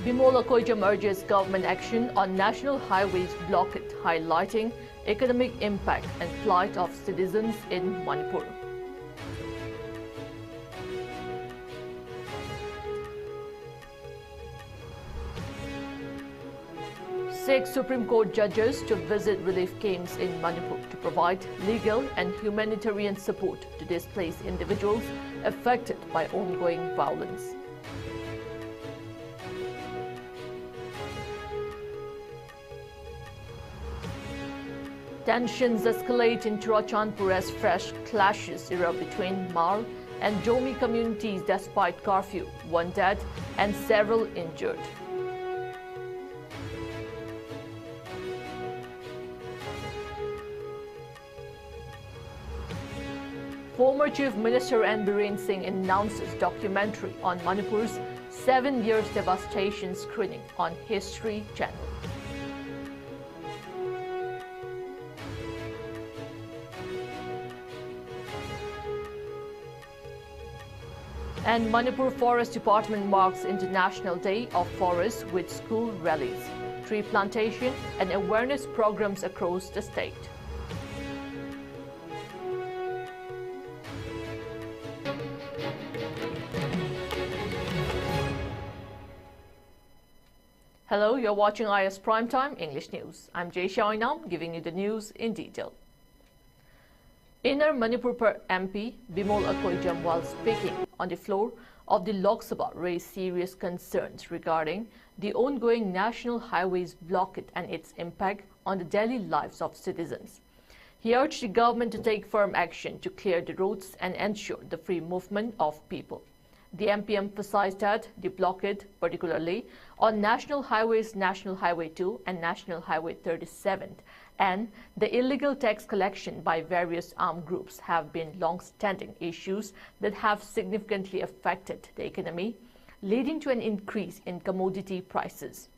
Bimola Koijam urges government action on national highways blockade, highlighting economic impact and plight of citizens in Manipur. Six Supreme Court judges to visit relief camps in Manipur to provide legal and humanitarian support to displaced individuals affected by ongoing violence. Tensions escalate in Churachandpur as fresh clashes erupt between Mar and Jomi communities despite curfew, one dead and several injured. Former Chief Minister N. Biren Singh announces documentary on Manipur's 7 years devastation screening on History Channel. And Manipur Forest Department marks International Day of Forests with school rallies, tree plantation and awareness programs across the state. Hello, you're watching IS Primetime English News. I'm Jay Shainam, giving you the news in detail. Inner Manipur MP Bimola Koijam, while speaking on the floor of the Lok Sabha, raised serious concerns regarding the ongoing national highways blockade and its impact on the daily lives of citizens. He urged the government to take firm action to clear the roads and ensure the free movement of people. The MP emphasized that the blockade, particularly on national highways National Highway 2 and National Highway 37, and the illegal tax collection by various armed groups have been long-standing issues that have significantly affected the economy, leading to an increase in commodity prices.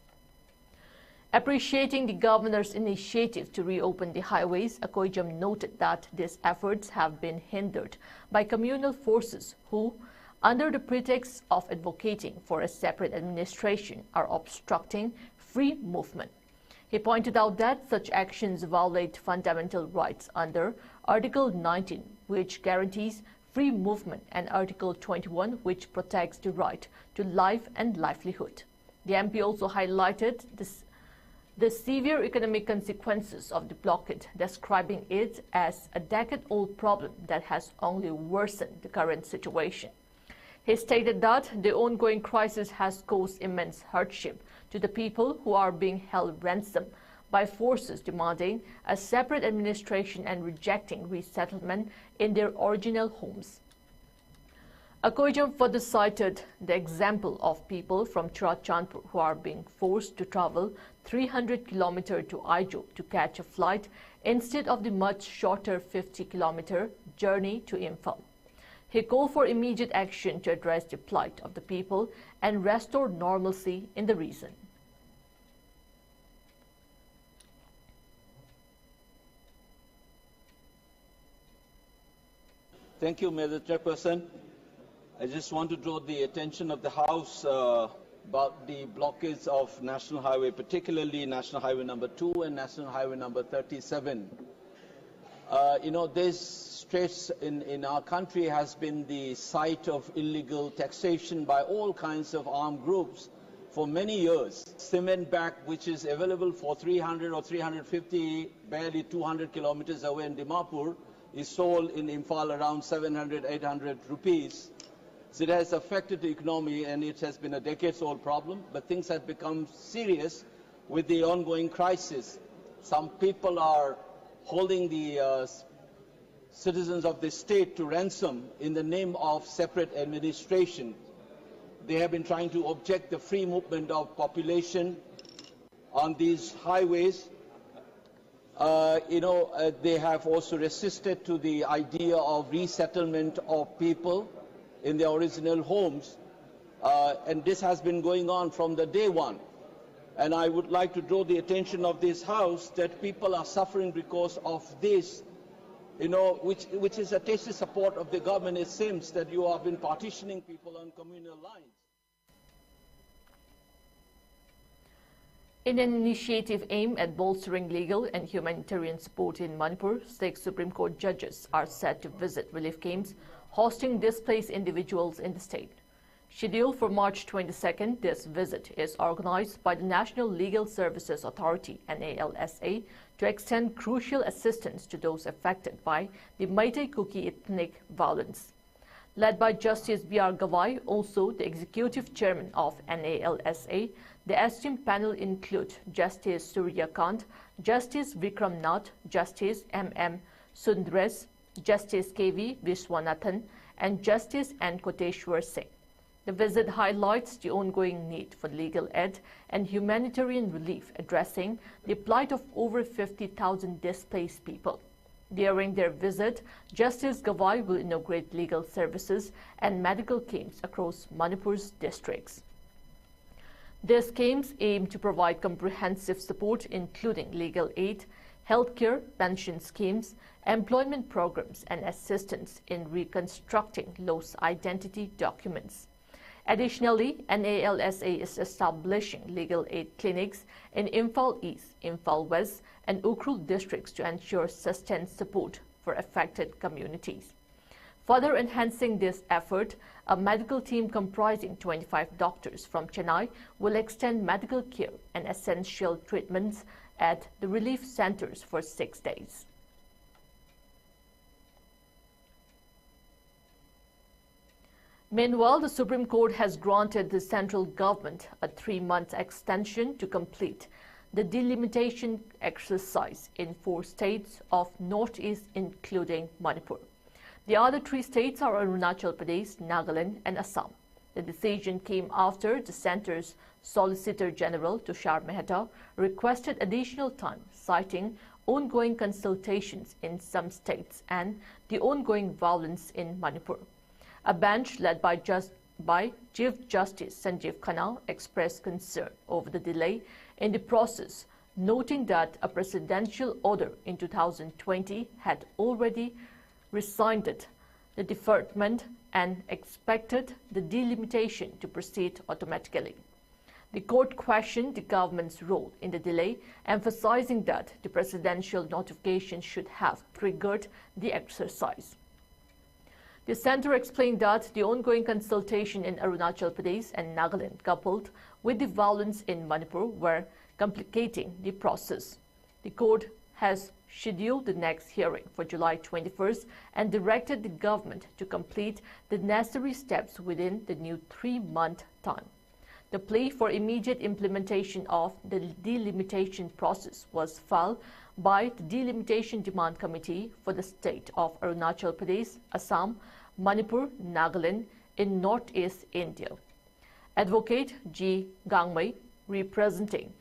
Appreciating the governor's initiative to reopen the highways, Koijam noted that these efforts have been hindered by communal forces who, under the pretext of advocating for a separate administration, are obstructing free movement. He pointed out that such actions violate fundamental rights under Article 19, which guarantees free movement, and Article 21, which protects the right to life and livelihood. The MP also highlighted the severe economic consequences of the blockade, describing it as a decade-old problem that has only worsened the current situation. He stated that the ongoing crisis has caused immense hardship to the people who are being held ransom by forces demanding a separate administration and rejecting resettlement in their original homes. Koijam further cited the example of people from Churachandpur who are being forced to travel 300 km to Aijo to catch a flight instead of the much shorter 50-km journey to Imphal. He called for immediate action to address the plight of the people and restore normalcy in the region. Thank you, Madam Chairperson. I just want to draw the attention of the House about the blockades of National Highway, particularly National Highway number 2 and National Highway number 37. This stretch in our country has been the site of illegal taxation by all kinds of armed groups for many years. Cement bag, which is available for 300 or 350, barely 200 kilometers away in Dimapur, is sold in Imphal around 700, 800 rupees. So it has affected the economy, and it has been a decades-old problem, but things have become serious with the ongoing crisis. Some people are holding the citizens of the state to ransom in the name of separate administration. They have been trying to object the free movement of population on these highways. They have also resisted to the idea of resettlement of people in their original homes. And this has been going on from the day one. And I would like to draw the attention of this House that people are suffering because of this, which is a tasty support of the government. It seems that you have been partitioning people on communal lines. In an initiative aimed at bolstering legal and humanitarian support in Manipur, 6 Supreme Court judges are set to visit relief camps hosting displaced individuals in the state. Scheduled for March 22nd, this visit is organized by the National Legal Services Authority (NALSA) to extend crucial assistance to those affected by the Meitei Kuki ethnic violence. Led by Justice B.R. Gawai, also the executive chairman of NALSA, the esteemed panel include Justice Surya Kant, Justice Vikram Nath, Justice M.M. Sundres, Justice K.V. Viswanathan, and Justice N. Koteshwar Singh. The visit highlights the ongoing need for legal aid and humanitarian relief addressing the plight of over 50,000 displaced people. During their visit, Justice Gawai will inaugurate legal services and medical camps across Manipur's districts. These camps aim to provide comprehensive support including legal aid, healthcare, pension schemes, employment programs, and assistance in reconstructing lost identity documents. Additionally, NALSA is establishing legal aid clinics in Imphal East, Imphal West, and Ukhrul districts to ensure sustained support for affected communities. Further enhancing this effort, a medical team comprising 25 doctors from Chennai will extend medical care and essential treatments at the relief centers for 6 days. Meanwhile, the Supreme Court has granted the central government a 3-month extension to complete the delimitation exercise in 4 states of Northeast, including Manipur. The other 3 states are Arunachal Pradesh, Nagaland, and Assam. The decision came after the center's Solicitor General, Tushar Mehta, requested additional time, citing ongoing consultations in some states and the ongoing violence in Manipur. A bench led by Chief Justice Sanjeev Khanna expressed concern over the delay in the process, noting that a presidential order in 2020 had already rescinded the deferment and expected the delimitation to proceed automatically. The court questioned the government's role in the delay, emphasizing that the presidential notification should have triggered the exercise. The center explained that the ongoing consultation in Arunachal Pradesh and Nagaland, coupled with the violence in Manipur, were complicating the process. The court has scheduled the next hearing for July 21st and directed the government to complete the necessary steps within the new 3-month time. The plea for immediate implementation of the delimitation process was filed by the Delimitation Demand Committee for the state of Arunachal Pradesh, Assam, Manipur, Nagaland in Northeast India. Advocate G. Gangmei, representing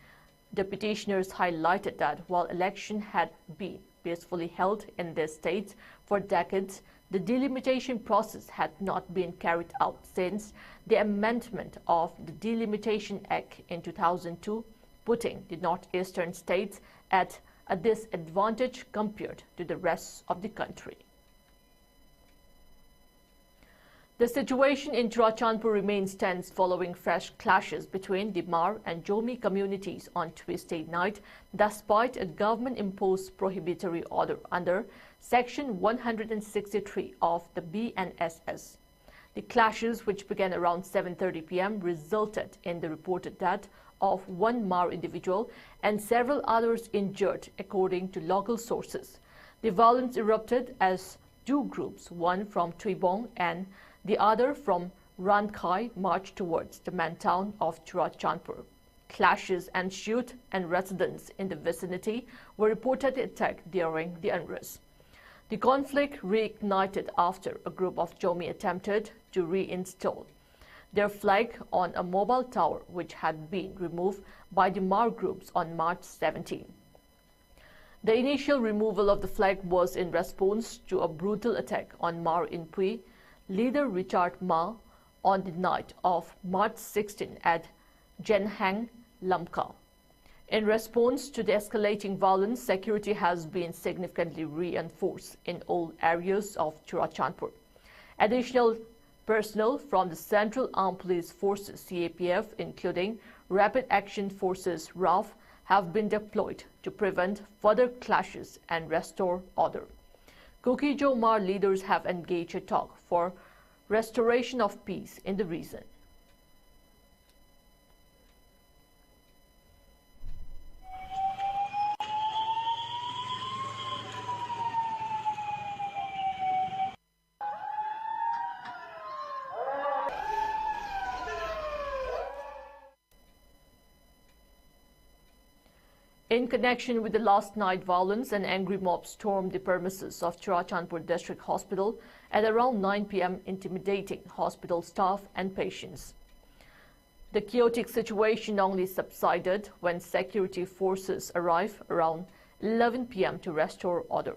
the petitioners, highlighted that while election had been peacefully held in these states for decades, the delimitation process had not been carried out since the amendment of the Delimitation Act in 2002, putting the northeastern states at a disadvantage compared to the rest of the country. The situation in Churachandpur remains tense following fresh clashes between the Mar and Jomi communities on Tuesday night, despite a government-imposed prohibitory order under Section 163 of the BNSS. The clashes, which began around 7:30 p.m., resulted in the reported death of 1 Mar individual and several others injured, according to local sources. The violence erupted as 2 groups, one from Tuibong and the other from Rankhai, marched towards the main town of Churachandpur. Clashes ensued and residents in the vicinity were reportedly attacked during the unrest. The conflict reignited after a group of Jomi attempted to reinstall their flag on a mobile tower which had been removed by the Mar groups on March 17. The initial removal of the flag was in response to a brutal attack on Mar in Pui leader Richard Ma on the night of March 16 at Jenhang Lamka. In response to the escalating violence, security has been significantly reinforced in all areas of Churachandpur. Additional Personnel from the Central Armed Police Forces CAPF, including Rapid Action Forces RAF, have been deployed to prevent further clashes and restore order. Kuki Jomar leaders have engaged a talk for restoration of peace in the region. In connection with the last night violence, an angry mob stormed the premises of Churachandpur District Hospital at around 9 p.m., intimidating hospital staff and patients. The chaotic situation only subsided when security forces arrived around 11 p.m. to restore order.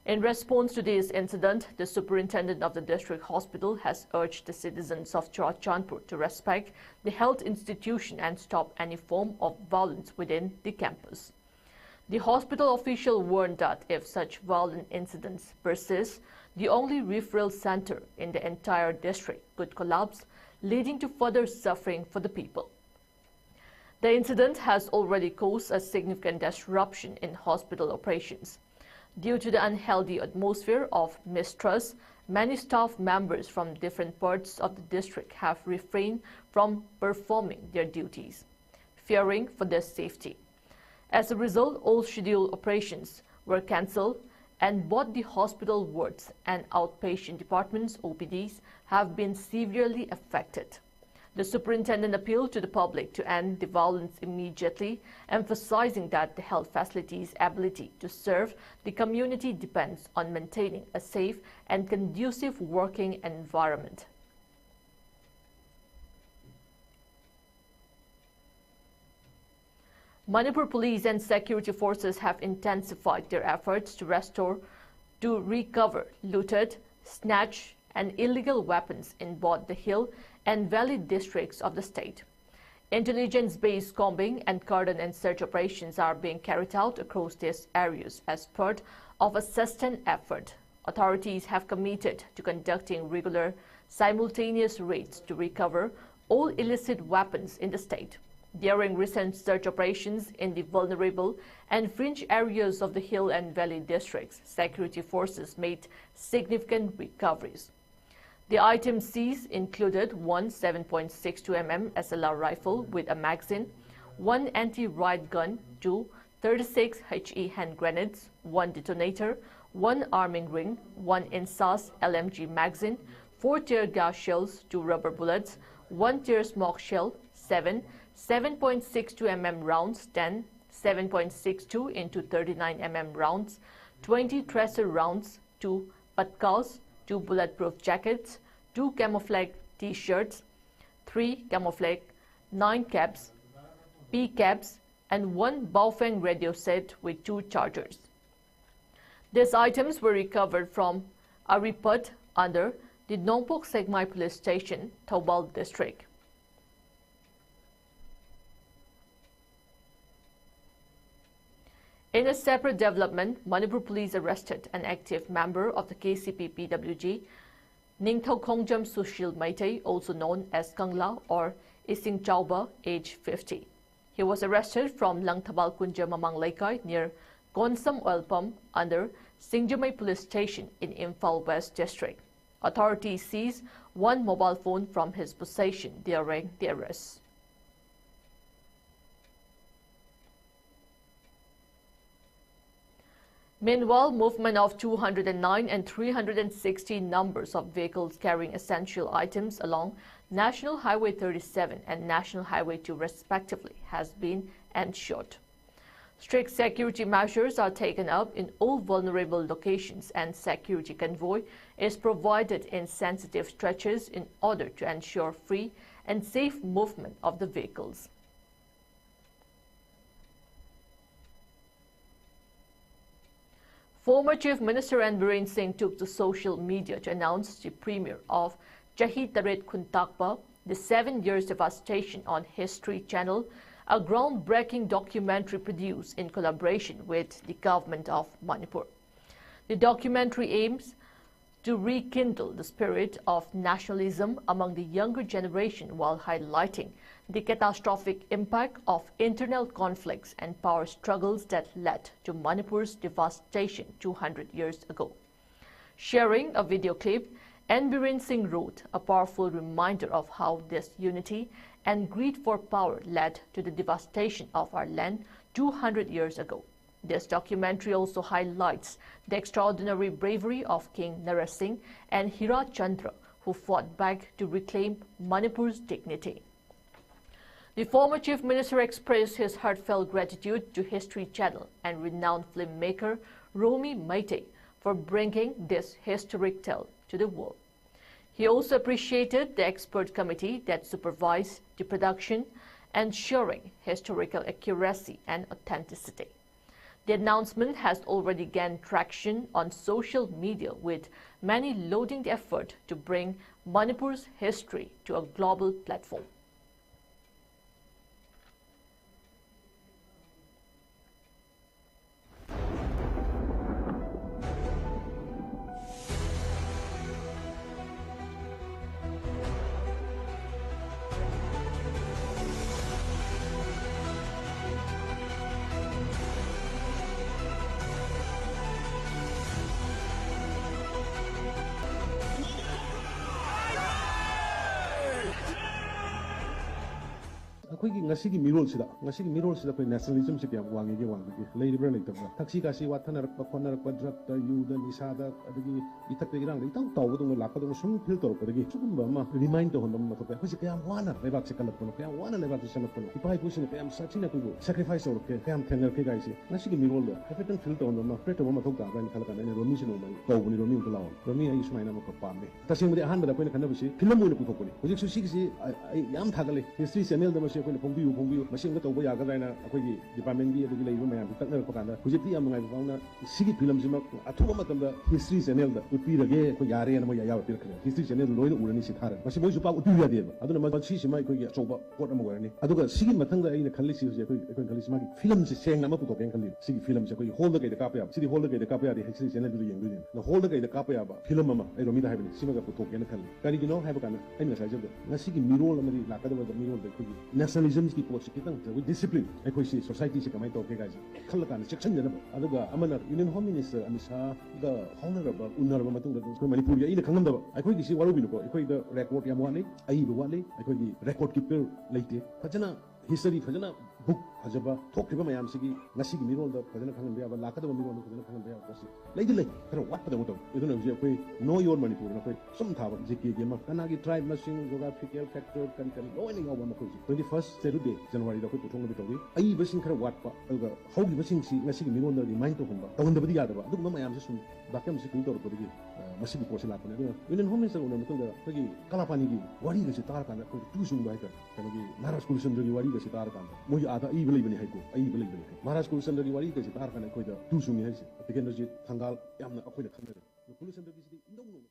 In response to this incident, the superintendent of the district hospital has urged the citizens of Churachandpur to respect the health institution and stop any form of violence within the campus. The hospital official warned that if such violent incidents persist, the only referral center in the entire district could collapse, leading to further suffering for the people. The incident has already caused a significant disruption in hospital operations. Due to the unhealthy atmosphere of mistrust, many staff members from different parts of the district have refrained from performing their duties, fearing for their safety. As a result, all scheduled operations were cancelled, and both the hospital wards and outpatient departments (OPDs) have been severely affected. The superintendent appealed to the public to end the violence immediately, emphasizing that the health facilities' ability to serve the community depends on maintaining a safe and conducive working environment. Manipur police and security forces have intensified their efforts to recover looted, snatched, and illegal weapons in both the hill and valley districts of the state. Intelligence-based combing and cordon and search operations are being carried out across these areas as part of a sustained effort. Authorities have committed to conducting regular, simultaneous raids to recover all illicit weapons in the state. During recent search operations in the vulnerable and fringe areas of the hill and valley districts, security forces made significant recoveries. The items seized included one 7.62 mm SLR rifle with a magazine, one anti-riot gun, two 36 HE hand grenades, one detonator, one arming ring, one INSAS LMG magazine, 4 tear gas shells, 2 rubber bullets, 1 tear smoke shell, 7 7.62 mm rounds, 10 7.62 into 39 mm rounds, 20 tracer rounds, 2 patkas, 2 bulletproof jackets, 2 camouflage t-shirts, 3 camouflage, 9 caps, P caps, and 1 Baofeng radio set with 2 chargers. These items were recovered from a report under the Nongpok Segmai Police Station, Thoubal District. In a separate development, Manipur police arrested an active member of the KCP PWG, Ningthau Khongjam Sushil Maitei, also known as Kangla or Ising Chauba, age 50. He was arrested from Langthabal Kunja Mamang Laikai near Konsam Oil Pump under Singjamai Police Station in Imphal West District. Authorities seized 1 mobile phone from his possession during the arrest. Meanwhile, movement of 209 and 360 numbers of vehicles carrying essential items along National Highway 37 and National Highway 2 respectively has been ensured. Strict security measures are taken up in all vulnerable locations, and security convoy is provided in sensitive stretches in order to ensure free and safe movement of the vehicles. Former Chief Minister Biren Singh took to social media to announce the premiere of Chahi Taret Khuntakpa, the 7 Years Devastation on History Channel, a groundbreaking documentary produced in collaboration with the government of Manipur. The documentary aims to rekindle the spirit of nationalism among the younger generation while highlighting the catastrophic impact of internal conflicts and power struggles that led to Manipur's devastation 200 years ago. Sharing a video clip, N. Biren Singh wrote a powerful reminder of how this unity and greed for power led to the devastation of our land 200 years ago. This documentary also highlights the extraordinary bravery of King Narasingh and Hira Chandra, who fought back to reclaim Manipur's dignity. The former Chief Minister expressed his heartfelt gratitude to History Channel and renowned filmmaker Romi Maite for bringing this historic tale to the world. He also appreciated the expert committee that supervised the production, ensuring historical accuracy and authenticity. The announcement has already gained traction on social media, with many lauding the effort to bring Manipur's history to a global platform. ꯑꯩꯈꯣꯏꯒꯤ ꯉꯁꯤꯒꯤ ꯃꯤꯔꯣꯜꯁꯤꯗ ꯑꯩꯈꯣꯏ ꯅꯦꯁꯅꯦꯂꯤꯖꯝꯁꯤ ꯀꯌꯥꯝ ꯋꯥꯡꯉꯤꯒꯦ ꯂꯩꯔꯤꯕ꯭ꯔꯥ ꯂꯩꯇꯕ꯭ꯔꯥ ꯊꯛꯁꯤ ꯋꯥꯊꯅꯔꯛꯄ ꯈꯣꯠꯅꯔꯛꯄ ꯗ꯭ꯔꯒꯇ ꯌꯨꯗ ꯅꯤꯁꯥꯗ ꯑꯗꯒꯤ ꯏꯊꯛꯇ ꯏꯔꯥꯡꯗ ꯏꯇꯧ ꯇꯧꯕꯗꯧꯅ ꯂꯥꯛꯄꯗꯧꯅ ꯁꯨꯝ ꯐꯤꯜ ꯇꯧꯔꯛꯄꯗꯒꯤ ꯁꯤꯒꯨꯝꯕ ꯑꯃ ꯔꯤꯃꯥꯏꯟ ꯇꯧꯍꯟꯕ ꯃꯊꯧ ꯇꯥꯏ ꯑꯩꯈꯣꯏꯁꯤ ꯀꯌꯥꯝ ꯋꯥꯅ ꯂꯩꯕꯥꯛꯁꯦ ꯀꯜꯂꯛꯄꯅꯣ ꯀꯌꯥꯝ ꯋꯥꯅ ꯂꯩꯕꯥꯛꯁꯦ ꯆꯜꯂꯛꯄꯅꯣ ꯏꯄꯥ ꯏꯄꯨꯁꯤꯡꯅ ꯀꯌꯥꯝ ꯁꯥꯊꯤꯅ ꯑꯩꯈꯣꯏꯕꯨ ꯁꯦꯀ꯭ꯔꯤꯐꯥꯏꯁ ꯇꯧꯔꯛꯀꯦ ꯀꯌꯥꯝ ꯊꯦꯡꯅꯔꯛꯀꯦ ꯒꯥꯏꯁꯦ ꯉꯁꯤꯒꯤ ꯃꯤꯔꯣꯜꯗꯣ ꯍꯥꯏꯐꯦꯠꯇꯪ ꯐꯤꯜ ꯇꯧꯍꯟꯕ ꯑꯃ ꯄ꯭ꯔꯦꯠ ꯇꯧꯕ ꯃꯊꯧ ꯇꯥꯕ꯭ꯔꯥ ꯍꯥꯏꯅ ꯈꯜꯂꯀꯥꯟꯗ ꯑꯩꯅ ꯔꯣꯃꯤꯁꯤ ꯅꯣꯡꯃ ꯀꯧꯕꯅꯤ ꯔꯣꯃꯤ ꯑꯃꯨꯛꯇ ꯂꯥꯛꯑꯣ ꯔꯣꯃꯤ ꯑꯩ ꯁꯨꯃꯥꯏꯅ ꯑꯃꯨꯛꯀ ꯄꯥꯝꯃꯦ ꯇꯁꯦꯡꯕꯗꯤ ꯑꯍꯥꯟꯕꯗ ꯑꯩꯈꯣꯏꯅ ꯈꯟꯅꯕꯁꯤ ꯐꯤꯂꯝ ꯑꯣꯏꯅ ꯄꯨꯊꯣꯛꯄꯅꯤ ꯍꯧꯖꯤꯛꯁꯨ ꯁꯤꯒꯤꯁꯤ ꯑꯩ ꯌꯥꯝ ꯊꯥꯒꯠꯂꯤ ꯍꯤꯁꯇ꯭ꯔꯤ ꯆꯦꯅꯦꯜꯗ ꯃꯁꯤ ꯑꯩꯈꯣꯏꯅ ꯐꯣꯡꯕꯤꯌꯨ ꯃꯁꯤ ꯑꯃꯨꯛ ꯇꯧꯕ ꯌꯥꯒꯗ꯭ꯔꯥꯅ ꯑꯩꯈꯣꯏꯒꯤ ꯗꯤꯄꯥꯔꯠꯃꯦꯟꯒꯤ ꯑꯗꯒꯤ ꯂꯩꯔꯤꯕ ꯃꯌꯥꯝꯁꯤ ꯇꯛꯅꯔꯛꯄ ꯀꯥꯟꯗ ꯍꯧꯖꯤꯛꯇꯤ ꯌꯥꯝ ꯅꯨꯡꯉꯥꯏꯕ ꯐꯥꯎꯅ ꯁꯤꯒꯤ ꯐꯤꯂꯝꯁꯤꯃꯛ ꯑꯊꯨꯕ ꯃꯇꯝꯗ ꯍꯤꯁꯇ꯭ꯔꯤ ꯆꯦꯅꯦꯜꯗ ꯎꯠꯄꯤꯔꯒꯦ ꯑꯩꯈꯣꯏ ꯌꯥꯔꯦꯅ ꯃꯣꯏ ꯑꯌꯥꯕ ꯄꯤꯔꯛꯈ꯭ꯔꯦ ꯍꯤꯁꯇ꯭ꯔꯤ ꯆꯦꯅꯦꯜꯗ ꯂꯣꯏꯅ ꯎꯔꯅꯤ ꯁꯤ ꯊꯥꯔꯒ ꯃꯁꯤ ꯃꯣꯏꯁꯨ ꯄꯥꯛ ꯎꯠꯄꯤꯕ ꯌꯥꯗꯦꯕ ꯑꯗꯨꯅ ꯃꯁꯤꯁꯤꯃ ꯑꯩꯈꯣꯏꯒꯤ ꯑꯆꯧꯕ ꯄꯣꯠ ꯑꯃ ꯑꯣꯏꯔꯅꯤ ꯑꯗꯨꯒ ꯁꯤꯒꯤ ꯃꯊꯪꯗ ꯑꯩꯅ ꯈꯜꯂꯤꯁꯤ ꯍꯧꯖꯤꯛ ꯑꯩꯈꯣꯏꯅ ꯈꯜꯂꯤꯁꯤ ꯃꯥꯒꯤ ꯐꯤꯂꯝꯁꯤ ꯁꯦꯡꯅ ꯑꯃ ꯄꯨꯊꯣꯛꯀꯦꯅ ꯈꯜꯂꯤ ꯁꯤꯒꯤ ꯐꯤꯂꯝꯁꯦ ꯑꯩꯈꯣꯏꯒꯤ ꯍꯣꯜꯗ ꯀꯩꯗ ꯀꯥꯞꯄ ꯌꯥꯕ ꯁꯤꯗꯤ ꯍꯣꯜꯗ ꯀꯩꯗ ꯀꯥꯞꯄ ꯌꯥꯗꯦ ꯍꯤꯁꯇ꯭ꯔꯤ ꯆꯦꯅꯦꯜꯗꯨꯗ ꯌꯦꯡꯗꯣꯏꯅꯤ ꯍꯣꯜꯗ ꯀꯩꯗ ꯀꯥꯞꯄ ꯌꯥꯕ ꯐꯤꯂꯝ ꯑꯃ ꯑꯩ ꯔꯣꯃꯤꯗ ꯍꯥꯏꯕꯅꯤ ꯁꯤꯃꯒ ꯄꯨꯊꯣꯛꯀꯦꯅ ꯈꯜꯂꯤ ꯀꯔꯤꯒꯤꯅꯣ ꯍꯥꯏꯕ ꯀꯥꯟꯗ ꯑꯩꯅ ꯉꯁꯥꯏ ꯍꯥꯏꯖꯕꯗꯣ ꯉꯁꯤꯒꯤ ꯃꯤꯔꯣꯜ ꯑꯃꯗꯤ ꯂꯥꯛꯀꯗꯕ ꯃꯤꯔꯣꯜꯗ ꯑꯩꯈꯣꯏꯒꯤ ꯅꯦꯁꯅꯦꯂꯤꯖꯝꯒꯤ ꯄꯣꯠꯁꯤ ꯈꯤꯇꯪ ꯑꯩꯈꯣꯏ ꯗꯤꯁꯤꯄ꯭ꯂꯤꯟ ꯑꯩꯈꯣꯏꯁꯤ ꯁꯣꯁꯥꯏꯇꯤꯁꯤ ꯀꯃꯥꯏꯅ ꯇꯧꯒꯦ ꯒꯥꯏꯁꯦ ꯈꯜꯂꯀꯥꯟꯗ ꯆꯦꯛꯁꯤꯟꯖꯅꯕ ꯑꯗꯨꯒ ꯑꯃꯅ ꯌꯨꯅꯤꯌꯟ ꯍꯣꯝ ꯃꯤꯅꯤꯁꯇꯔ ꯑꯃꯤꯠ ꯁꯥꯍꯒ ꯐꯥꯎꯅꯔꯕ ꯎꯅꯔꯕ ꯃꯇꯨꯡꯗ ꯑꯩꯈꯣꯏ ꯃꯅꯤꯄꯨꯔꯒꯤ ꯑꯩꯅ ꯈꯪꯉꯝꯗꯕ ꯑꯩꯈꯣꯏꯒꯤꯁꯤ ꯋꯥꯔꯧꯕꯤꯅꯨꯀꯣ ꯑꯩꯈꯣꯏꯗ ꯔꯦꯀꯣꯔꯗ ꯌꯥꯝ ꯋꯥꯠꯂꯤ ꯑꯏꯕ ꯋꯥꯠꯂꯤ ꯑꯩꯈꯣꯏꯒꯤ ꯔꯦꯀꯣꯔꯗ ꯀꯤꯄꯔ ꯂꯩꯇꯦ ꯐꯖꯅ ꯍꯤꯁꯇꯔꯤ ꯐꯖꯅ ꯕꯨꯛ ꯐꯖꯕ ꯊꯣꯛꯈꯤꯕ ꯃꯌꯥꯝꯁꯤꯒꯤ ꯉꯁꯤꯒꯤ ꯃꯤꯔꯣꯜꯗ ꯐꯖꯅ ꯈꯪꯍꯟꯕ ꯌꯥꯕ ꯂꯥꯛꯀꯗꯕ ꯃꯤꯔꯣꯜꯗ ꯐꯖꯅ ꯈꯪꯍꯟꯕ ꯌꯥꯕ ꯄꯣꯠꯁꯤ ꯂꯩ ꯈꯔ ꯋꯥꯠꯄꯗꯧꯅ ꯇꯧꯏ ꯑꯗꯨꯅ ꯍꯧꯖꯤꯛ ꯑꯩꯈꯣꯏ ꯅꯣ ꯌꯣꯔ ꯃꯅꯤꯄꯨꯔꯅ ꯑꯩꯈꯣꯏ ꯁꯨꯝ ꯊꯥꯕ ꯖꯤꯀꯦꯒꯤ ꯑꯃ ꯀꯅꯥꯒꯤ ꯇ꯭ꯔꯥꯏꯕ ꯃꯁꯤꯡ ꯖꯣꯒ꯭ꯔꯥꯐꯤꯀꯦꯜ ꯐꯦꯛꯇꯔ ꯀꯔꯤ ꯂꯣꯏꯅ ꯌꯥꯎꯕ ꯃꯈꯣꯏꯁꯤ 21st ꯁꯦꯇꯔꯗꯦ ꯖꯅꯋꯥꯔꯤꯗ ꯑꯩꯈꯣꯏ ꯄꯨꯊꯣꯛꯅꯕ ꯇꯧꯏ ꯑꯏꯕꯁꯤꯡ ꯈꯔ ꯋꯥꯠꯄ ꯑꯗꯨꯒ ꯍꯧꯈꯤꯕꯁꯤꯡꯁꯤ ꯉꯁꯤꯒꯤ ꯃꯤꯔꯣꯜꯗ ꯔꯤꯃꯥꯏꯟ ꯇꯧꯍꯟꯗꯕꯗꯤ ꯌꯥꯗꯕ ꯑꯗꯨꯒꯨꯝꯕ ꯃꯌꯥꯝꯁꯤ ꯁꯨꯝ ꯚꯥꯀ꯭ꯌꯝꯁꯤ ꯐꯤꯜ ꯇꯧꯔꯛꯄꯗꯒꯤ ꯃꯁꯤꯒꯤ ꯄꯣꯠꯁꯤ ꯂꯥꯛꯄꯅꯤ ꯑꯗꯨꯅ ꯌꯨꯅꯤꯌꯟ ꯍꯣꯝ ꯃꯤꯅꯤꯁꯇꯔ ꯎꯅꯔ ꯃꯇꯨꯡꯗ ꯑꯩꯈꯣꯏꯒꯤ ꯀꯂꯥꯄꯥꯅꯤꯒꯤ ꯋꯥꯔꯤꯒꯁꯤ ꯇꯥꯔꯀꯥꯟꯗ ꯑꯩꯈꯣꯏ ꯇꯨ ꯆꯨꯡꯕ ꯍꯥꯏꯇꯥꯔꯦ ꯀꯩꯅꯣꯒꯤ ꯃꯍꯥꯔꯥꯖ ꯀꯨꯂꯆꯟꯗ꯭ꯔꯒꯤ ꯋꯥꯔꯤꯒꯁꯤ ꯇꯥꯔꯀꯥꯟꯗ ꯃꯣꯏꯒꯤ ꯑꯥꯗ ꯑꯏꯕ ꯂꯩꯕꯅꯤ ꯍꯥꯏꯀꯣ ꯑꯏꯕ ꯂꯩꯕꯅꯤ ꯃꯍꯥꯔꯥꯖ ꯀꯨꯂꯆꯟꯗ꯭ꯔꯒꯤ ꯋꯥꯔꯤꯒꯁꯤ ꯇꯥꯔꯀꯥꯟꯗ ꯑꯩꯈꯣꯏꯗ ꯇꯨ ꯆꯨꯡꯉꯤ ꯍꯥꯏꯁꯦ ꯇꯤꯀꯦꯟꯗ꯭ꯔꯖꯤꯠ ꯊꯪꯒꯥꯜ ꯌꯥꯝꯅ ꯑꯩꯈꯣꯏꯅ ꯈꯪꯅꯔꯦ ꯀꯨꯂꯆꯟꯗ꯭ꯔꯒꯤꯁꯤꯗꯤ ꯏꯅꯧ ꯅꯧꯅ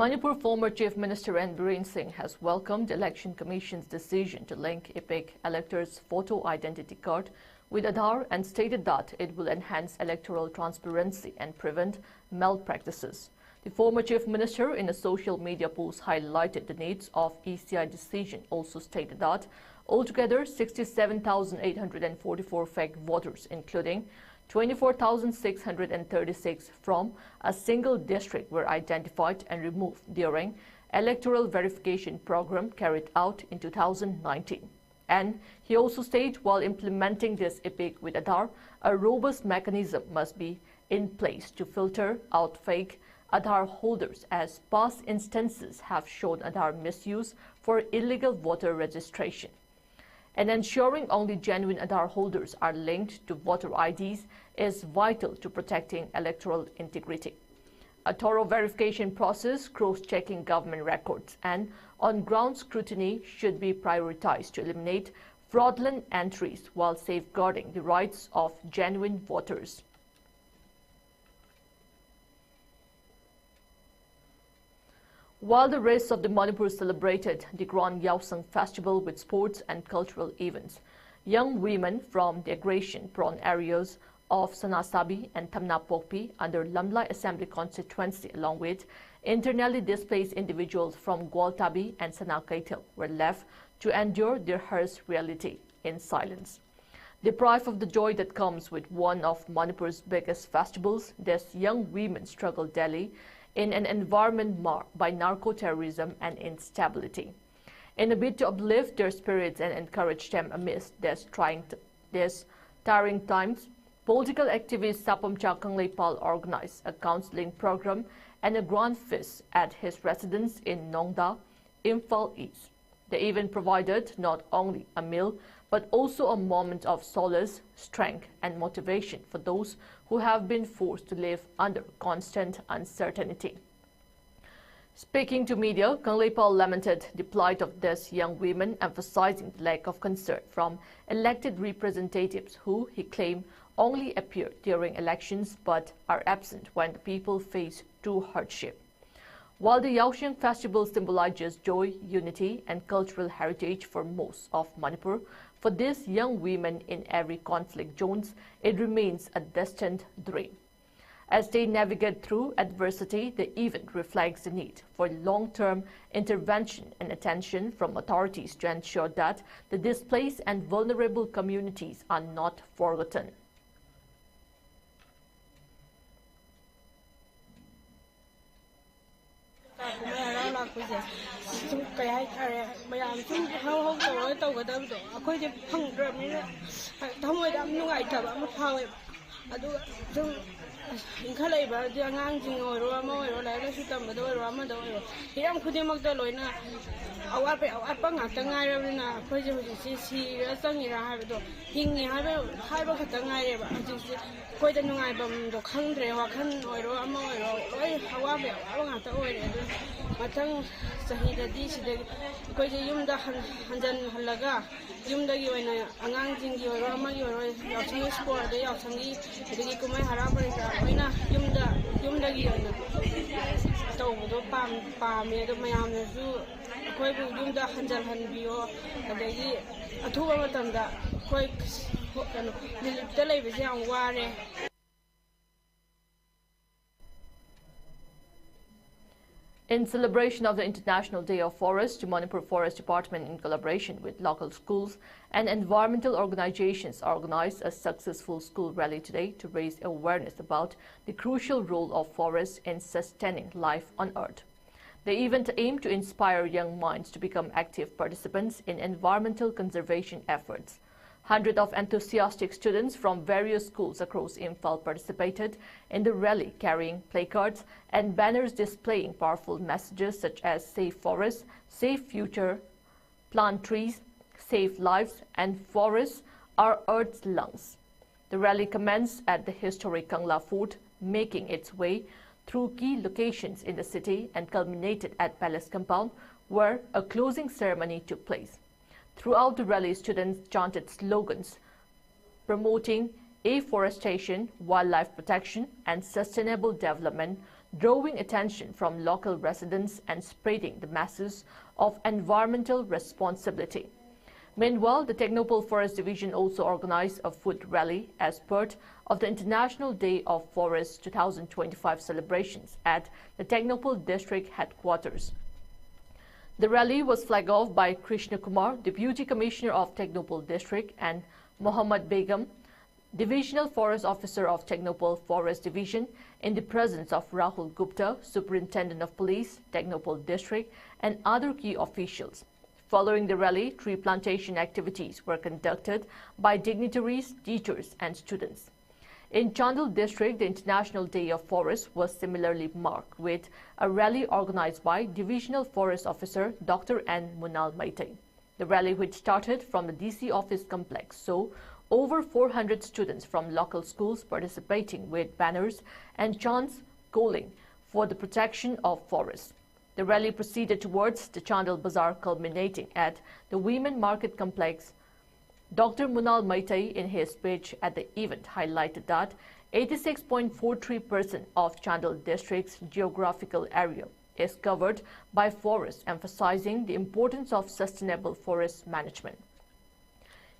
Manipur former Chief Minister N. Biren Singh has welcomed the Election Commission's decision to link EPIC electors' photo identity card with Aadhaar and stated that it will enhance electoral transparency and prevent malpractices. The former Chief Minister in a social media post highlighted the needs of ECI decision, also stated that altogether 67,844 fake voters, including 24,636 from a single district, were identified and removed during electoral verification program carried out in 2019. And he also stated while implementing this EPIC with Aadhaar, a robust mechanism must be in place to filter out fake Aadhaar holders, as past instances have shown Aadhaar misuse for illegal voter registration. And ensuring only genuine Aadhaar holders are linked to voter IDs is vital to protecting electoral integrity. A thorough verification process, cross-checking government records, and on-ground scrutiny should be prioritized to eliminate fraudulent entries while safeguarding the rights of genuine voters. While the rest of the Manipur celebrated the Grand Yaosang festival with sports and cultural events, young women from the aggression-prone areas of Sanasabi and Thamna Pokpi under Lamlai Assembly constituency, along with internally displaced individuals from Gwaltabi and Sanakaitel, were left to endure their harsh reality in silence. Deprived of the joy that comes with one of Manipur's biggest festivals, these young women struggle daily in an environment marked by narco-terrorism and instability. In a bid to uplift their spirits and encourage them amidst these tiring times, political activist Sapamcha Kangleipal organized a counseling program and a grand feast at his residence in Nongda, Imphal East. They even provided not only a meal, but also a moment of solace, strength, and motivation for those who have been forced to live under constant uncertainty. Speaking to media, Kangleipal lamented the plight of these young women, emphasizing the lack of concern from elected representatives who, he claimed, only appear during elections but are absent when the people face true hardship. While the Yaosheng festival symbolizes joy, unity, and cultural heritage for most of Manipur, for these young women in every conflict zones, it remains a distant dream. As they navigate through adversity, the event reflects the need for long-term intervention and attention from authorities to ensure that the displaced and vulnerable communities are not forgotten. In celebration of the International Day of Forest, the Manipur Forest Department, in collaboration with local schools and environmental organizations, organized a successful school rally today to raise awareness about the crucial role of forests in sustaining life on Earth. The event aimed to inspire young minds to become active participants in environmental conservation efforts. Hundreds of enthusiastic students from various schools across Imphal participated in the rally, carrying placards and banners displaying powerful messages such as Save Forests, Save Future, Plant Trees, Save Lives, and Forests are Earth's Lungs. The rally commenced at the historic Kangla Fort, making its way through key locations in the city and culminated at Palace Compound, where a closing ceremony took place. Throughout the rally, students chanted slogans promoting afforestation, wildlife protection, and sustainable development, drawing attention from local residents and spreading the message of environmental responsibility. Meanwhile, the Technopole Forest Division also organized a food rally as part of the International Day of Forests 2025 celebrations at the Technopole District Headquarters. The rally was flagged off by Krishna Kumar, Deputy Commissioner of Technopole District, and Mohammad Begum, Divisional Forest Officer of Technopole Forest Division, in the presence of Rahul Gupta, Superintendent of Police, Technopole District, and other key officials. Following the rally, tree plantation activities were conducted by dignitaries, teachers, and students. In Chandel District, the International Day of Forests was similarly marked with a rally organized by Divisional Forest Officer Dr. N. Munal Maitai. The rally, which started from the DC office complex, saw over 400 students from local schools participating with banners and chants calling for the protection of forests. The rally proceeded towards the Chandel Bazaar, culminating at the Women Market Complex. Dr. Munal Maitai, in his speech at the event, highlighted that 86.43% of Chandel district's geographical area is covered by forests, emphasizing the importance of sustainable forest management.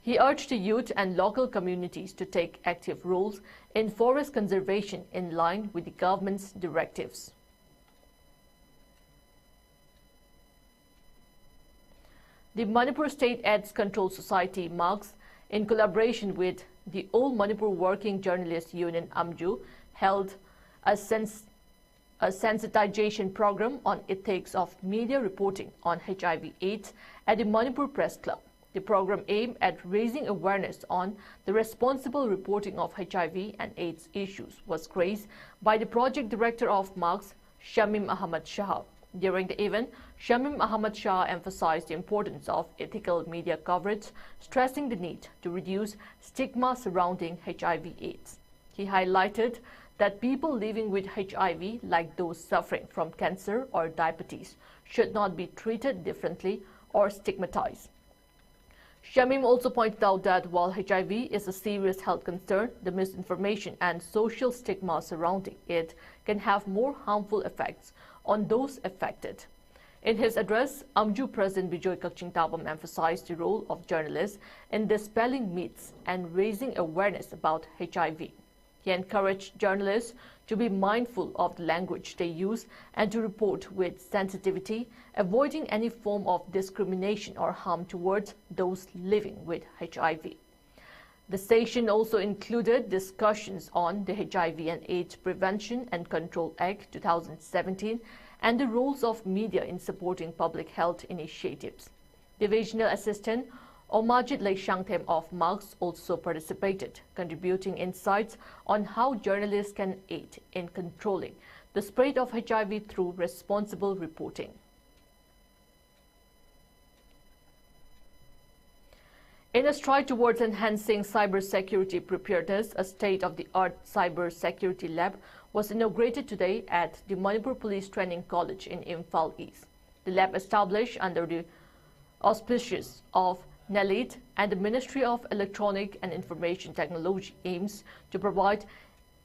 He urged the youth and local communities to take active roles in forest conservation in line with the government's directives. The Manipur State AIDS Control Society (MARCS), in collaboration with the All Manipur Working Journalists Union (AMJU), held a sensitization program on ethics of media reporting on HIV/AIDS at the Manipur Press Club. The program aimed at raising awareness on the responsible reporting of HIV and AIDS issues was graced by the project director of MARCS, Shamim Ahmad Shah. During the event, Shamim Ahmad Shah emphasized the importance of ethical media coverage, stressing the need to reduce stigma surrounding HIV/AIDS. He highlighted that people living with HIV, like those suffering from cancer or diabetes, should not be treated differently or stigmatized. Shamim also pointed out that while HIV is a serious health concern, the misinformation and social stigma surrounding it can have more harmful effects on those affected. In his address, AMJU President Bijoy Kakchingtabam emphasized the role of journalists in dispelling myths and raising awareness about HIV. He encouraged journalists to be mindful of the language they use and to report with sensitivity, avoiding any form of discrimination or harm towards those living with HIV. The session also included discussions on the HIV and AIDS Prevention and Control Act 2017 and the roles of media in supporting public health initiatives. Divisional Assistant Omajit Leishangthem of MARCS also participated, contributing insights on how journalists can aid in controlling the spread of HIV through responsible reporting. In a stride towards enhancing cybersecurity preparedness, a state-of-the-art cybersecurity lab was inaugurated today at the Manipur Police Training College in Imphal East. The lab, established under the auspices of NELIT and the Ministry of Electronic and Information Technology, aims to provide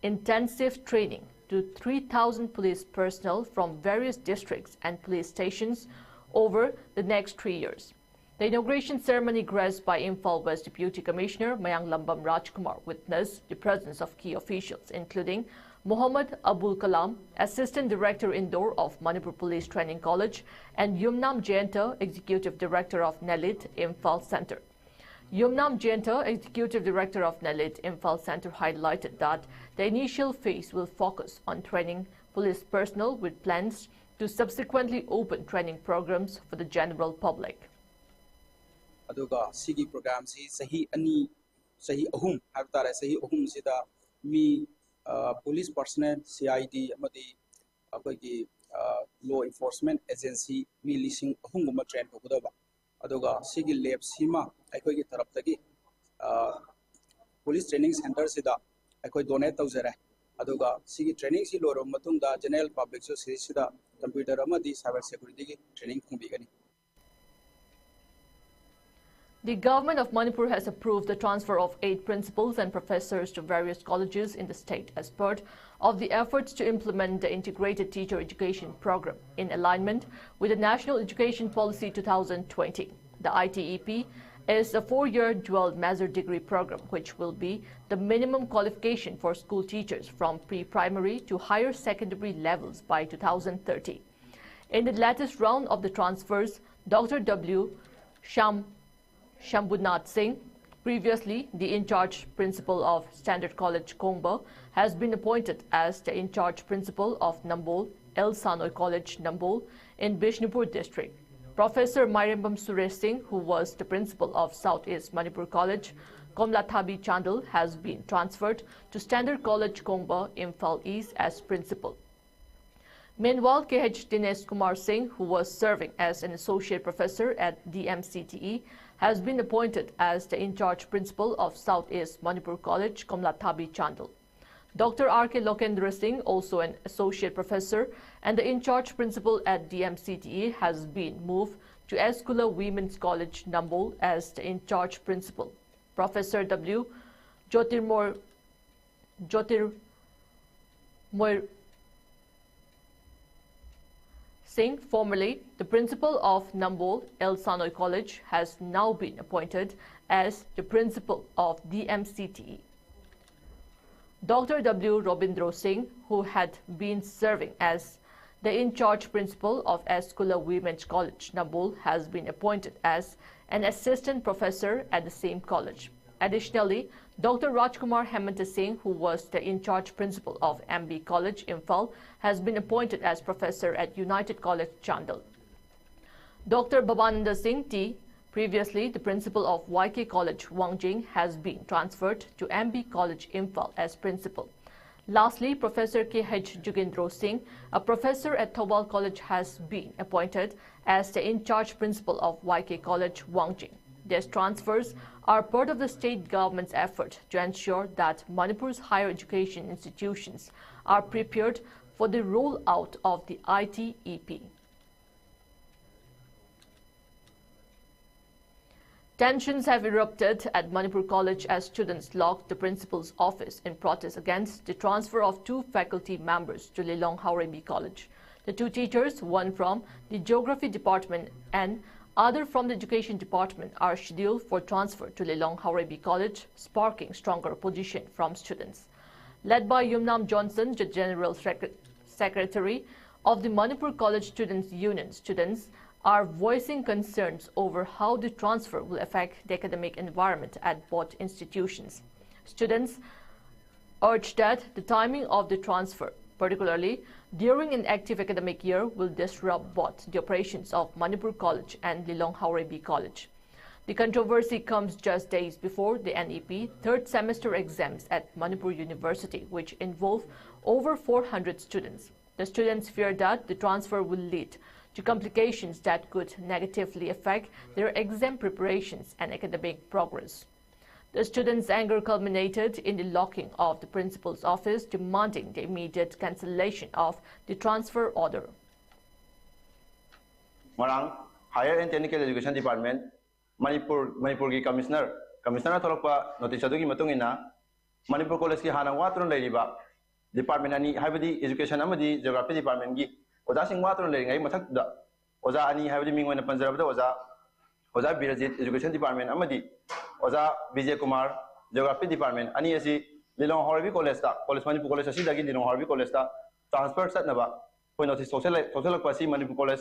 intensive training to 3,000 police personnel from various districts and police stations over the next 3 years. The inauguration ceremony, graced by Imphal West Deputy Commissioner Mayang Lambam Rajkumar, witnessed the presence of key officials, including Muhammad Abul Kalam, Assistant Director Indore of Manipur Police Training College, and Yumnam Jayanta, Executive Director of NELIT Imphal Center. Yumnam Jayanta, Executive Director of NELIT Imphal Center, highlighted that the initial phase will focus on training police personnel with plans to subsequently open training programs for the general public. Aduga sigi program si sahi ahum habtare sahi ahum sida mi police personnel CID amadi akogi law enforcement agency mi lising ahum guma train ko budoba aduga sigi lab sima akogi taraptagi police training center sida akoi donate tawjare aduga sigi training si loro matungda general public so sida computer amadi cyber security ki training khungbi. The government of Manipur has approved the transfer of 8 principals and professors to various colleges in the state as part of the efforts to implement the Integrated Teacher Education Program in alignment with the National Education Policy 2020. The ITEP is a 4-year dual master degree program, which will be the minimum qualification for school teachers from pre-primary to higher secondary levels by 2030. In the latest round of the transfers, Dr. W. Shambhunath Singh, previously the in-charge principal of Standard College Kongba, has been appointed as the in-charge principal of Nambol El Sanoy College Nambol in Bishnupur district. Professor Mairembam Suresh Singh, who was the principal of Southeast Manipur College Komlathabi Chandal, has been transferred to Standard College Kongba Imphal East as principal. Meanwhile, KH Dinesh Kumar Singh, who was serving as an associate professor at DMCTE, has been appointed as the in-charge principal of Southeast Manipur College, Komlathabi Chandal. Dr. R.K. Lokendra Singh, also an associate professor and the in-charge principal at DMCTE, has been moved to Eskula Women's College, Nambol, as the in-charge principal. Professor W. Jyotirmoy Singh, formerly the principal of Nambol El Sanoy College, has now been appointed as the principal of DMCTE. Dr. W. Robindro Singh, who had been serving as the in-charge principal of Escula Women's College, Nambol, has been appointed as an assistant professor at the same college. Additionally, Dr. Rajkumar Hemanta Singh, who was the in-charge principal of MB College, Imphal, has been appointed as professor at United College, Chandal. Dr. Bhavananda Singh T, previously the principal of YK College, Wangjing, has been transferred to MB College, Imphal as principal. Lastly, Professor K.H. Jugendro Singh, a professor at Thobal College, has been appointed as the in-charge principal of YK College, Wangjing. These transfers are part of the state government's effort to ensure that Manipur's higher education institutions are prepared for the rollout of the ITEP. Tensions have erupted at Manipur College as students locked the principal's office in protest against the transfer of 2 faculty members to Lilong Haurebi College. The 2 teachers, one from the Geography Department and other from the Education Department, are scheduled for transfer to Lilong Haurebi College, sparking stronger opposition from students. Led by Yumnam Johnson, the General Secretary of the Manipur College Students' Union, students are voicing concerns over how the transfer will affect the academic environment at both institutions. Students urge that the timing of the transfer, particularly during an active academic year, will disrupt both the operations of Manipur College and Lilong Haurebi College. The controversy comes just days before the NEP third semester exams at Manipur University, which involve over 400 students. The students fear that the transfer will lead to complications that could negatively affect their exam preparations and academic progress. The students' anger culminated in the locking of the principal's office, demanding the immediate cancellation of the transfer order. Marang Higher and Technical Education Department, Manipur ki Commissioner Tholokpa notice adugi matung ina Manipur College ki hanang watron leiriba Department ani habadi Education amadi Geography Department gi Oza sing watron leiringai mathak da Oza ani habadi mingwana panjarabda Oza Birajit Education Department amadi Oza Vijay Kumar Geography Department ani asi Lilong Haurebi College ta College Manipur College asi dagi Lilong Haurebi College ta transfer satnaba koi notice social pasi Manipur College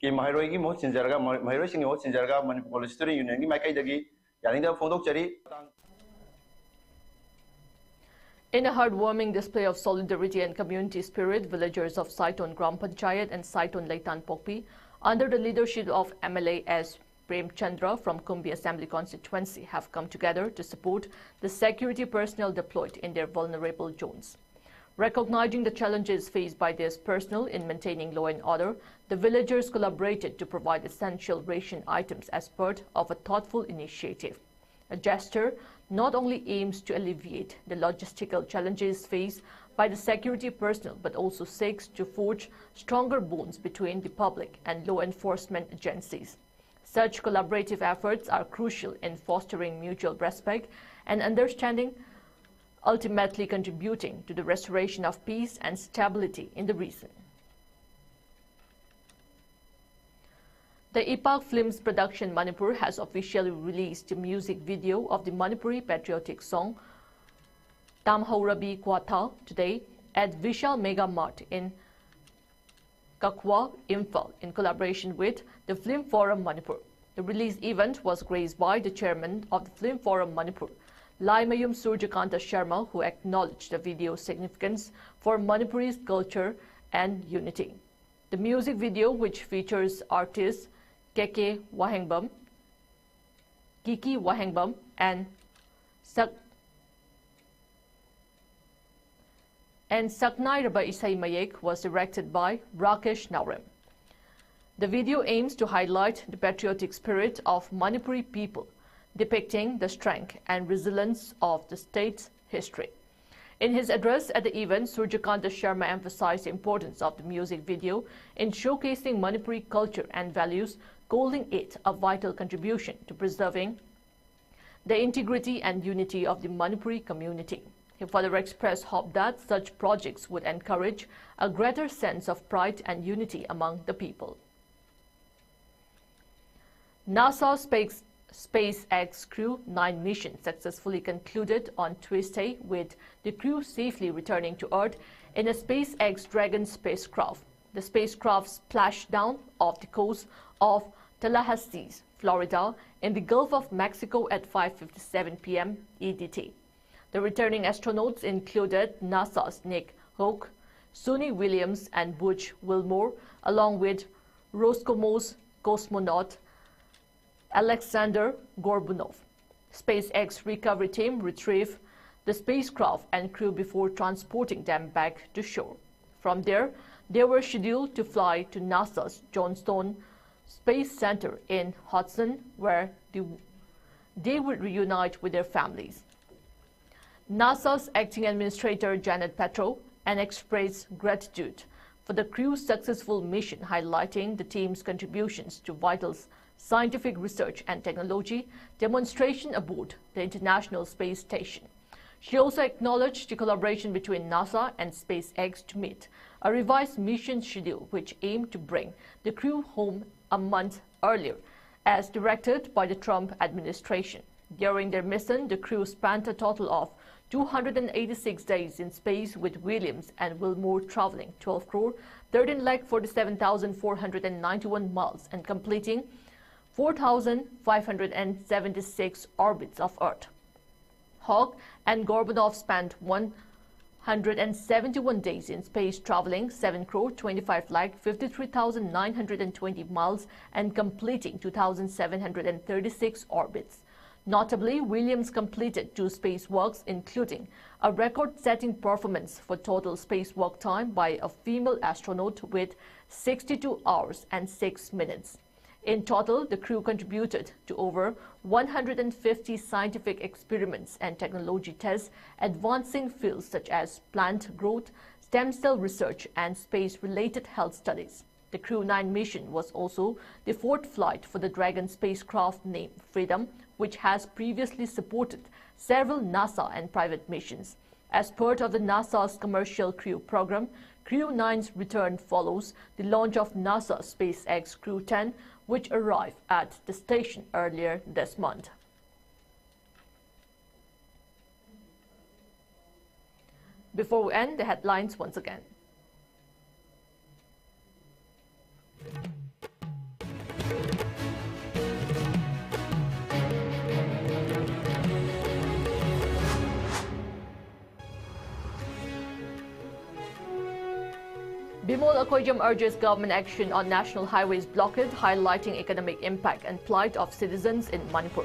ki Mahairoi gi mo sinjarga Mahairoi sing mo sinjarga Manipur College Student Union gi maikai dagi yaninda phondok chari. In a heartwarming display of solidarity and community spirit, villagers of Saiton Gram Panchayat and Saiton Laitan Pokpi, under the leadership of MLA S. Prem Chandra from Kumbi Assembly constituency, have come together to support the security personnel deployed in their vulnerable zones. Recognizing the challenges faced by this personnel in maintaining law and order, the villagers collaborated to provide essential ration items as part of a thoughtful initiative. A gesture not only aims to alleviate the logistical challenges faced by the security personnel, but also seeks to forge stronger bonds between the public and law enforcement agencies. Such collaborative efforts are crucial in fostering mutual respect and understanding, ultimately contributing to the restoration of peace and stability in the region. The Ipak Films Production Manipur has officially released a music video of the Manipuri patriotic song Tamhaurabi Kwatha today at Vishal Mega Mart in Kakwa, Imphal, in collaboration with the Film Forum Manipur. The release event was graced by the chairman of the Film Forum Manipur, Laimayum Surjakanta Sharma, who acknowledged the video's significance for Manipuri's culture and unity. The music video, which features artists Keke Wahengbam, Kiki Wahengbam, and Saknai Raba Isai Mayek, was directed by Rakesh Naurem. The video aims to highlight the patriotic spirit of Manipuri people, depicting the strength and resilience of the state's history. In his address at the event, Surjakanta Sharma emphasized the importance of the music video in showcasing Manipuri culture and values, calling it a vital contribution to preserving the integrity and unity of the Manipuri community. He further expressed hope that such projects would encourage a greater sense of pride and unity among the people. NASA SpaceX Crew 9 mission successfully concluded on Tuesday, with the crew safely returning to Earth in a SpaceX Dragon spacecraft. The spacecraft splashed down off the coast of Tallahassee, Florida, in the Gulf of Mexico at 5:57 p.m. EDT. The returning astronauts included NASA's Nick Hoke, Suni Williams, and Butch Wilmore, along with Roscosmos cosmonaut Alexander Gorbunov. SpaceX recovery team retrieved the spacecraft and crew before transporting them back to shore. From there, they were scheduled to fly to NASA's Johnstone Space Center in Hudson, where they would reunite with their families. NASA's acting administrator Janet Petro expressed gratitude for the crew's successful mission, highlighting the team's contributions to vital scientific research and technology demonstration aboard the International Space Station. She also acknowledged the collaboration between NASA and SpaceX to meet a revised mission schedule which aimed to bring the crew home a month earlier, as directed by the Trump administration. During their mission, the crew spent a total of 286 days in space, with Williams and Wilmore traveling 12,13,47,491 miles and completing 4,576 orbits of Earth. Hawke and Gorbunov spent 171 days in space, traveling 7,25,53,920 miles and completing 2,736 orbits. Notably, Williams completed 2 spacewalks, including a record-setting performance for total spacewalk time by a female astronaut with 62 hours and 6 minutes. In total, the crew contributed to over 150 scientific experiments and technology tests, advancing fields such as plant growth, stem cell research, and space-related health studies. The Crew 9 mission was also the 4th flight for the Dragon spacecraft named Freedom, which has previously supported several NASA and private missions. As part of the NASA's Commercial Crew program, Crew 9's return follows the launch of NASA's SpaceX Crew 10, which arrived at the station earlier this month. Before we end, the headlines once again. Bimol Akoijam urges government action on national highways blockade, highlighting economic impact and plight of citizens in Manipur.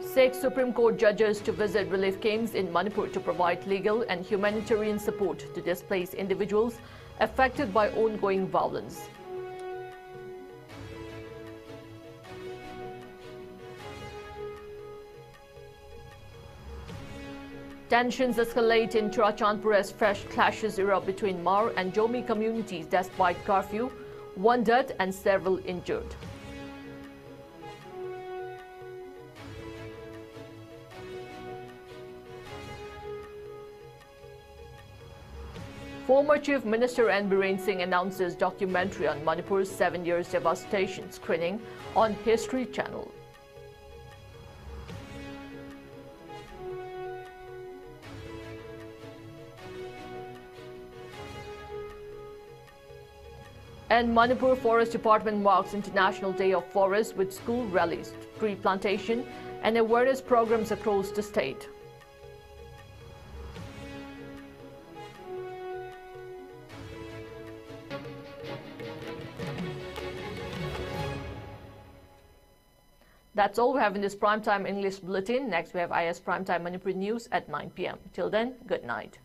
Six Supreme Court judges to visit relief camps in Manipur to provide legal and humanitarian support to displaced individuals affected by ongoing violence. Tensions escalate in Churachandpur as fresh clashes erupt between Mar and Jomi communities despite curfew, 1 dead and several injured. Former Chief Minister N. Biren Singh announces documentary on Manipur's 7 years devastation screening on History Channel. And Manipur Forest Department marks International Day of Forest with school rallies, tree plantation, and awareness programs across the state. That's all we have in this Primetime English Bulletin. Next, we have IS Primetime Manipur News at 9 p.m. Till then, good night.